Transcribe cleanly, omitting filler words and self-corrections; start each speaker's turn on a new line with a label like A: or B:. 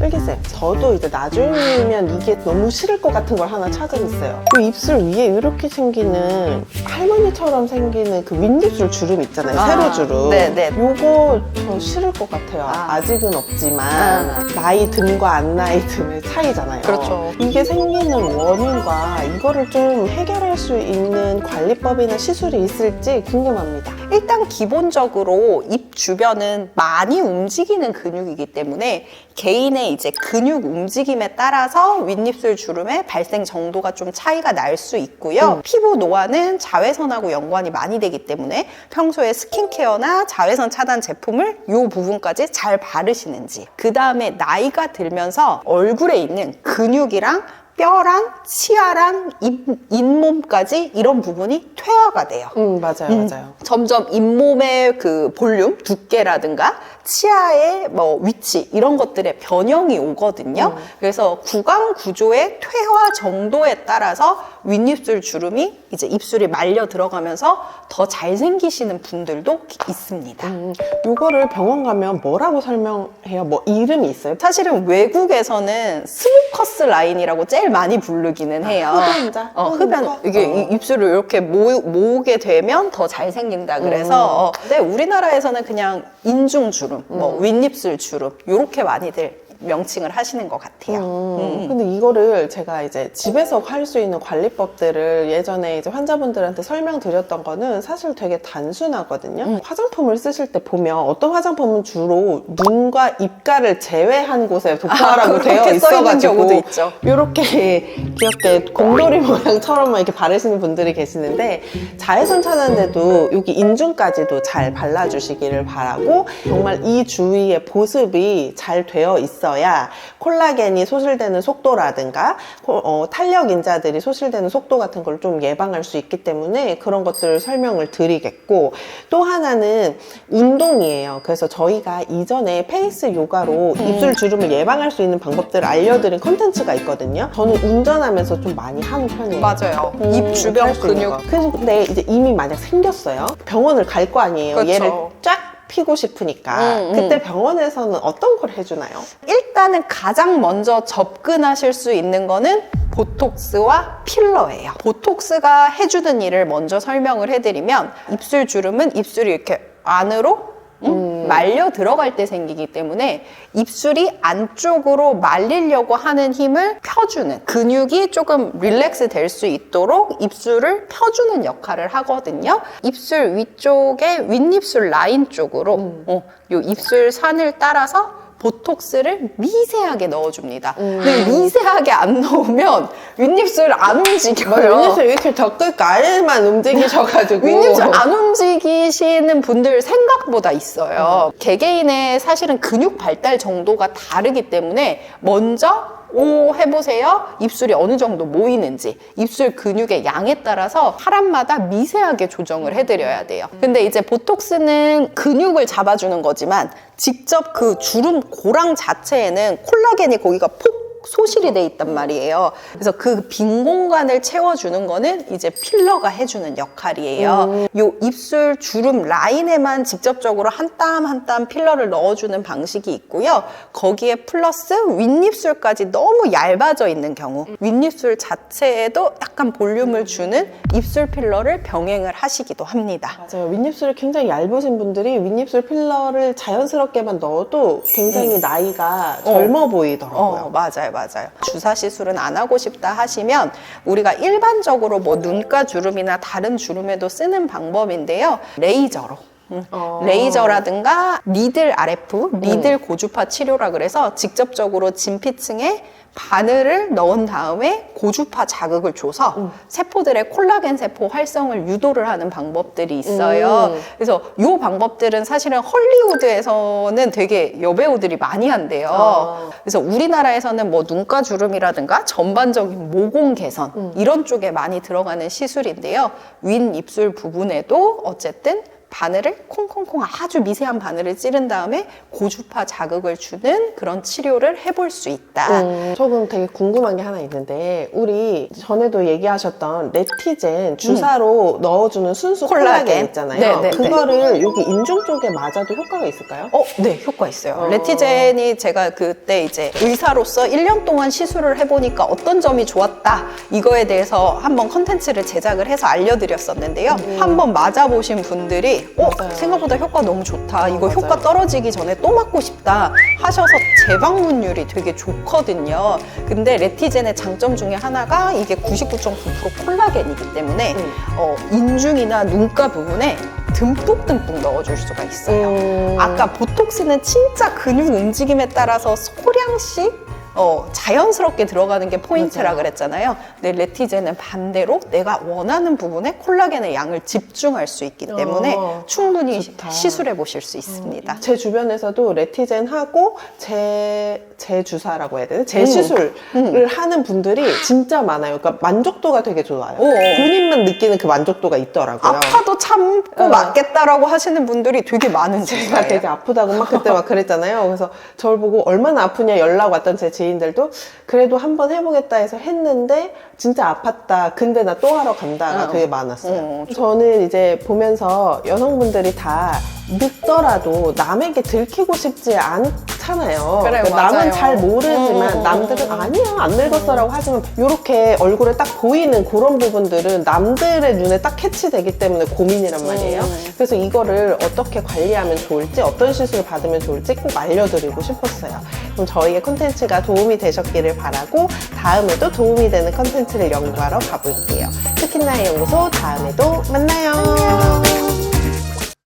A: 슬기쌤, 저도 이제 나중이면 이게 너무 싫을 것 같은 걸 하나 찾아냈어요. 이 입술 위에 이렇게 생기는 할머니처럼 생기는 그 윗입술 주름 있잖아요. 세로 주름.
B: 네네.
A: 요거 저 싫을 것 같아요. 아직은 없지만 나이 듦과 안 나이 듦의 차이잖아요.
B: 그렇죠.
A: 이게 생기는 원인과 이거를 좀 해결할 수 있는 관리법이나 시술이 있을지 궁금합니다.
B: 일단 기본적으로 입 주변은 많이 움직이는 근육이기 때문에 개인의 이제 근육 움직임에 따라서 윗입술 주름의 발생 정도가 좀 차이가 날 수 있고요. 피부 노화는 자외선하고 연관이 많이 되기 때문에 평소에 스킨케어나 자외선 차단 제품을 이 부분까지 잘 바르시는지, 그 다음에 나이가 들면서 얼굴에 있는 근육이랑 뼈랑 치아랑 잇몸까지 이런 부분이 퇴화가 돼요.
A: 맞아요.
B: 점점 잇몸의 그 볼륨, 두께라든가 치아의 뭐 위치 이런 것들의 변형이 오거든요. 그래서 구강 구조의 퇴화 정도에 따라서 윗입술 주름이 이제 입술이 말려 들어가면서 더 잘생기시는 분들도 있습니다.
A: 요거를 병원 가면 뭐라고 설명해요? 뭐 이름이 있어요?
B: 사실은 외국에서는 스모커스 라인이라고 제일 많이 부르기는 해요.
A: 흡연자?
B: 흡연. 이게 입술을 이렇게 모으게 되면 더 잘생긴다 그래서. 근데 우리나라에서는 그냥 인중 주름, 뭐 윗입술 주름 이렇게 많이들 명칭을 하시는 것 같아요.
A: 근데 이거를 제가 이제 집에서 할 수 있는 관리법들을 예전에 이제 환자분들한테 설명드렸던 거는 사실 되게 단순하거든요. 화장품을 쓰실 때 보면 어떤 화장품은 주로 눈과 입가를 제외한 곳에 도포하라고 되어 있어가지고
B: 경우도 있죠.
A: 이렇게 귀엽게 곰돌이 모양처럼만 이렇게 바르시는 분들이 계시는데 자외선 차단제도 여기 인중까지도 잘 발라주시기를 바라고 정말 이 주위의 보습이 잘 되어 있어야 콜라겐이 소실되는 속도라든가 탄력 인자들이 소실되는 속도 같은 걸 좀 예방할 수 있기 때문에 그런 것들을 설명을 드리겠고, 또 하나는 운동이에요. 그래서 저희가 이전에 페이스 요가로 입술 주름을 예방할 수 있는 방법들을 알려드린 컨텐츠가 있거든요. 저는 운전하면서 좀 많이 하는 편이에요.
B: 맞아요. 입 주변 근육.
A: 그래서 근데 이제 이미 만약 생겼어요. 병원을 갈 거 아니에요.
B: 그렇죠.
A: 얘를 쫙 피고 싶으니까 그때 병원에서는 어떤 걸 해주나요?
B: 일단은 가장 먼저 접근하실 수 있는 거는 보톡스와 필러예요. 보톡스가 해주는 일을 먼저 설명을 해드리면, 입술 주름은 입술이 이렇게 안으로 말려 들어갈 때 생기기 때문에 입술이 안쪽으로 말리려고 하는 힘을 펴주는, 근육이 조금 릴렉스 될 수 있도록 입술을 펴주는 역할을 하거든요. 입술 위쪽에 윗입술 라인 쪽으로 요 입술 산을 따라서 보톡스를 미세하게 넣어줍니다. 근데 미세하게 안 넣으면 윗입술 안 움직여요.
A: 윗입술 이렇게 덧글까지만 움직이셔가지고
B: 윗입술 안 움직이시는 분들 생각보다 있어요. 개개인의 사실은 근육 발달 정도가 다르기 때문에 먼저 해보세요. 입술이 어느 정도 모이는지, 입술 근육의 양에 따라서 사람마다 미세하게 조정을 해드려야 돼요. 근데 이제 보톡스는 근육을 잡아주는 거지만 직접 그 주름 고랑 자체에는 콜라겐이 거기가 폭 소실이 돼 있단 말이에요. 그래서 그 빈 공간을 채워주는 거는 이제 필러가 해주는 역할이에요. 요 입술 주름 라인에만 직접적으로 한 땀 한 땀 필러를 넣어주는 방식이 있고요. 거기에 플러스 윗입술까지 너무 얇아져 있는 경우, 윗입술 자체에도 약간 볼륨을 주는 입술 필러를 병행을 하시기도 합니다.
A: 맞아요. 윗입술이 굉장히 얇으신 분들이 윗입술 필러를 자연스럽게만 넣어도 굉장히 나이가 젊어 보이더라고요.
B: 맞아요. 주사 시술은 안 하고 싶다 하시면 우리가 일반적으로 뭐 눈가 주름이나 다른 주름에도 쓰는 방법인데요. 레이저로. 레이저라든가 니들 RF, 니들 고주파 치료라 그래서 직접적으로 진피층에 바늘을 넣은 다음에 고주파 자극을 줘서 세포들의 콜라겐 세포 활성을 유도를 하는 방법들이 있어요. 그래서 이 방법들은 사실은 헐리우드에서는 되게 여배우들이 많이 한대요. 그래서 우리나라에서는 뭐 눈가 주름이라든가 전반적인 모공 개선 이런 쪽에 많이 들어가는 시술인데요. 윗입술 부분에도 어쨌든 바늘을 콩콩콩 아주 미세한 바늘을 찌른 다음에 고주파 자극을 주는 그런 치료를 해볼 수 있다.
A: 저 그럼 되게 궁금한 게 하나 있는데 우리 전에도 얘기하셨던 레티젠 주사로 넣어주는 순수 콜라겐 있잖아요.
B: 네, 네,
A: 그거를 여기 인중 쪽에 맞아도 효과가 있을까요?
B: 네, 효과 있어요. 레티젠이 제가 그때 이제 의사로서 1년 동안 시술을 해보니까 어떤 점이 좋았다. 이거에 대해서 한번 컨텐츠를 제작을 해서 알려드렸었는데요. 한번 맞아보신 분들이
A: 맞아요.
B: 생각보다 효과 너무 좋다. 이거
A: 맞아요.
B: 효과 떨어지기 전에 또 맞고 싶다 하셔서 재방문율이 되게 좋거든요. 근데 레티젠의 장점 중에 하나가 이게 99.9% 콜라겐이기 때문에 인중이나 눈가 부분에 듬뿍듬뿍 넣어줄 수가 있어요. 아까 보톡스는 진짜 근육 움직임에 따라서 소량씩 자연스럽게 들어가는 게 포인트라
A: 맞아요.
B: 그랬잖아요. 근데 레티젠은 반대로 내가 원하는 부분에 콜라겐의 양을 집중할 수 있기 때문에 충분히
A: 좋다.
B: 시술해 보실 수 있습니다.
A: 제 주변에서도 레티젠 하고 재주사라고 해야 되나? 재시술을 하는 분들이 진짜 많아요. 그러니까 만족도가 되게 좋아요. 본인만 느끼는 그 만족도가 있더라고요.
B: 아파도 참고 맞겠다라고 하시는 분들이 되게 많은
A: 제가
B: 주사예요.
A: 되게 아프다고 막 그때 막 그랬잖아요. 그래서 저를 보고 얼마나 아프냐 연락 왔던 제 지인들도 그래도 한번 해보겠다 해서 했는데 진짜 아팠다. 근데 나 또 하러 간다가 되게 많았어요. 저는 이제 보면서 여성분들이 다 늙더라도 남에게 들키고 싶지 않잖아요.
B: 그래,
A: 그러니까
B: 맞아요.
A: 남은 잘 모르지만 남들은 아니야 안 늙었어라고 하지만 이렇게 얼굴에 딱 보이는 그런 부분들은 남들의 눈에 딱 캐치되기 때문에 고민이란 말이에요. 그래서 이거를 어떻게 관리하면 좋을지 어떤 시술을 받으면 좋을지 꼭 알려드리고 싶었어요. 그럼 저희의 콘텐츠가 도움이 되셨기를 바라고 다음에도 도움이 되는 콘텐츠를 연구하러 가볼게요. 스킨나의 연구소 다음에도 만나요. 안녕.